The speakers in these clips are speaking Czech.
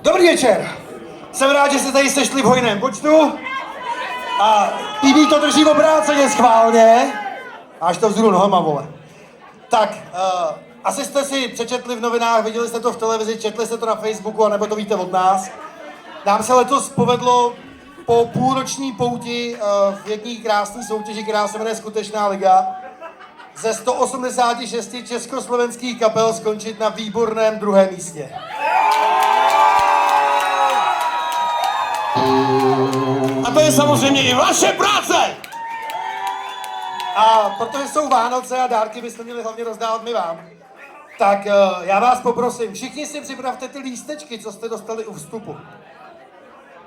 Dobrý večer. Jsem rád, že jste tady sešli v hojném počtu. A PB to drží obráceně schválně. Až to vzhůru nohama, vole. Tak, asi jste si přečetli v novinách, viděli jste to v televizi, četli jste to na Facebooku, anebo to víte od nás. Nám se letos povedlo po půlroční pouti v jedné krásné soutěži, která se jmenuje Skutečná liga, ze 186 československých kapel skončit na výborném druhém místě. A to je samozřejmě i vaše práce! A protože jsou Vánoce a dárky byste měli hlavně rozdávat my vám, tak já vás poprosím, všichni si připravte ty lístečky, co jste dostali u vstupu.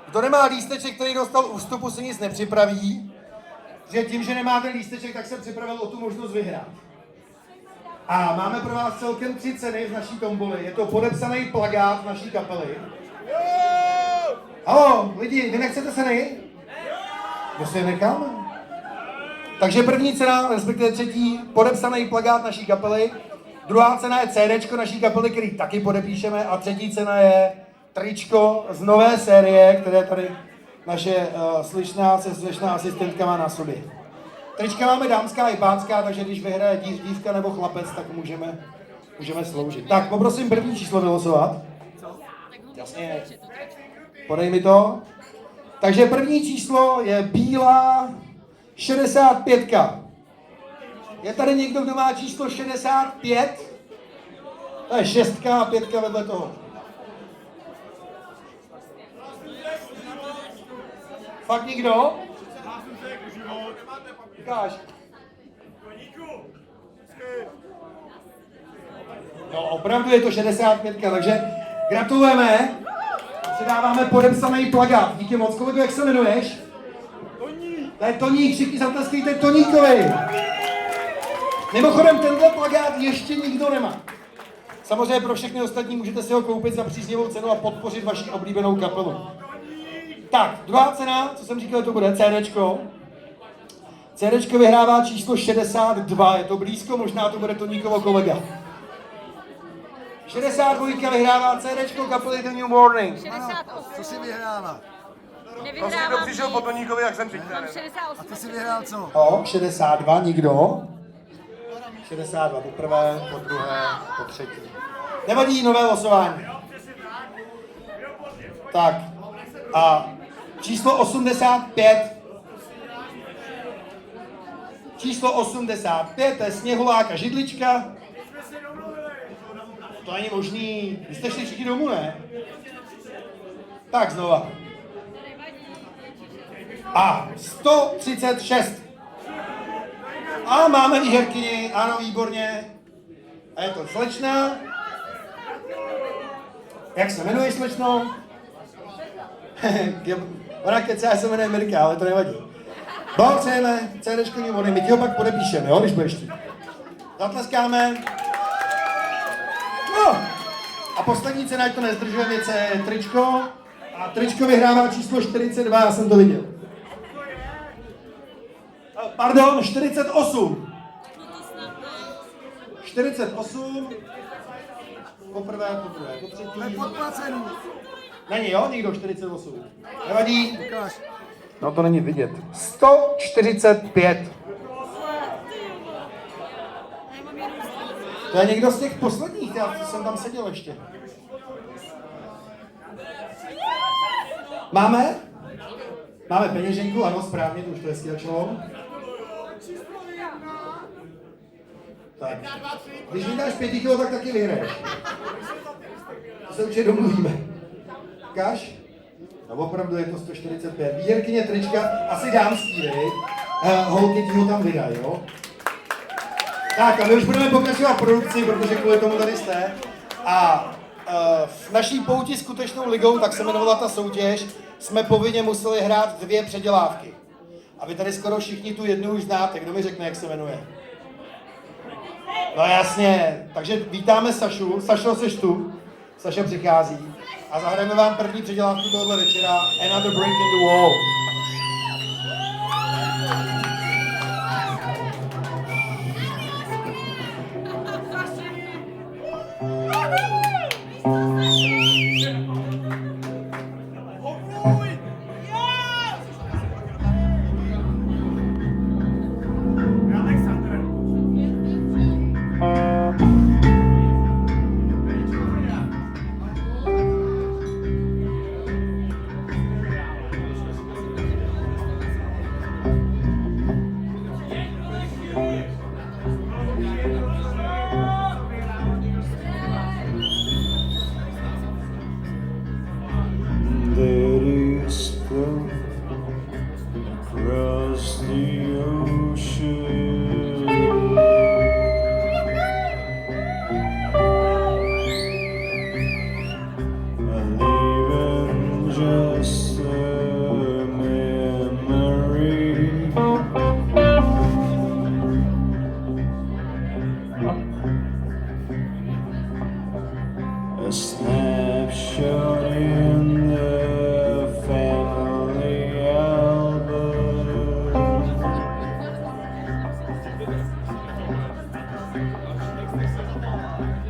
Kdo nemá lísteček, který dostal u vstupu, si nic nepřipraví, že tím, že nemáte lísteček, tak jsem připravil o tu možnost vyhrát. A máme pro vás celkem 3 ceny z naší tomboly. Je to podepsaný plakát naší kapely. Haló, lidi, vy nechcete ceny? My si je necháme. Takže první cena, respektive třetí, podepsaný plakát naší kapely. Druhá cena je CDčko naší kapely, který taky podepíšeme. A třetí cena je tričko z nové série, které tady naše slečná asistentka má na sobě. Trička máme dámská i pánská, takže když vyhraje dívka nebo chlapec, tak můžeme sloužit. Tak, poprosím první číslo vylosovat. Jasně. Podej mi to. Takže první číslo je bílá 65. Je tady někdo, kdo má číslo 65? To je 6 a 5 vedle toho. Fakt nikdo? Ukáž. No opravdu je to 65, takže gratulujeme. Předáváme podepsaný plakát. Díky moc. Kolego, jak se jmenuješ? Toník. To je Toník, všichni zatleskejte Toníkovi. Mimochodem, tenhle plakát ještě nikdo nemá. Samozřejmě pro všechny ostatní můžete si ho koupit za příznivou cenu a podpořit vaši oblíbenou kapelu. Tak, druhá cena, co jsem říkal, to bude CDčko. CDčko vyhrává číslo 62, je to blízko, možná to bude Toníkovo kolega. 62 vyhrává CDčko kapely The New Morning. 68. Co si vyhrála? Prostě kdo přišel po Toníkovi, jak jsem přišel. A ty si vyhrál co? 62, nikdo? 62 po prvé, po druhé, po třetí. Nevadí, nové losování. Tak, a číslo 85. Číslo 85, to je Sněhulák a Židlička. To není možný. Vy jste šli všichni domů, ne? Tak znova. A 136. A máme výherkyni, ano, výborně. A je to slečna. Jak se jmenuje slečno? Ona kecá, se jmenuje Mirka, ale to nevadí. Blahopřejeme, CDčko New Morning, my ti ho pak podepíšeme, jo, když budeš chtít. Zatleskáme. No. A poslední cena, ať to nezdržujeme, je tričko. A tričko vyhrává číslo 42, já jsem to viděl. Pardon, 48. 48. Poprvé, po druhé, po třetí. To je podplacený. Není, jo? Nikdo 48. Nevadí. Ukáž. No to není vidět. 145. To je někdo z těch posledních, já jsem tam seděl ještě. Máme? Máme peněženku, ano, správně, to už to hezky začalo. Tak. Když vydáš 5 kilo, tak taky vyhraješ. To se určitě domluvíme. Ukáž? No opravdu je to 145. Výherkyně trička, asi dámský, vej? Holky ti ho tam vydají, jo? Tak a my už budeme pokračovat v produkci, protože kvůli tomu tady jste. A v naší pouti Skutečnou ligou, tak se jmenovala ta soutěž, jsme povinně museli hrát 2 předělávky. A vy tady skoro všichni tu jednu už znáte. Kdo mi řekne, jak se jmenuje? No jasně, takže vítáme Sašu. Sašo, seš tu? Saša přichází. A zahrajeme vám první předělávku tohoto večera, Another Break in the Wall. There is storm across the ocean. I live in just a memory. A snapshot in the family album.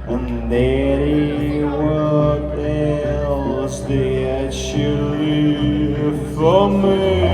And Daddy, what else did you leave for me?